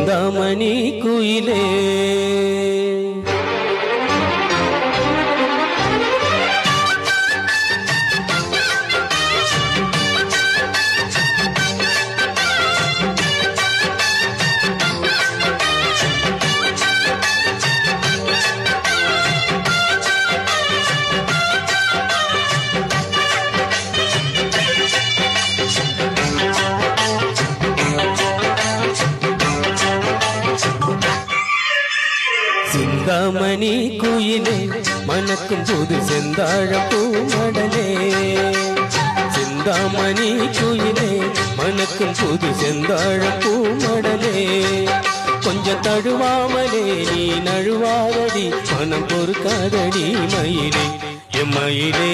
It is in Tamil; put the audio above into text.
சிந்தாமணி குயிலே சிந்தாமணி குயிலே மணக்கும் புது செந்தாழ பூமடலே சிந்தாமணி குயிலே மணக்கும் புது செந்தாழ பூமடலே கொஞ்சம் தழுவாமலே நீ நழுவாதடி மனம் பொறுக்காதடி மயிலே எம்மயிலே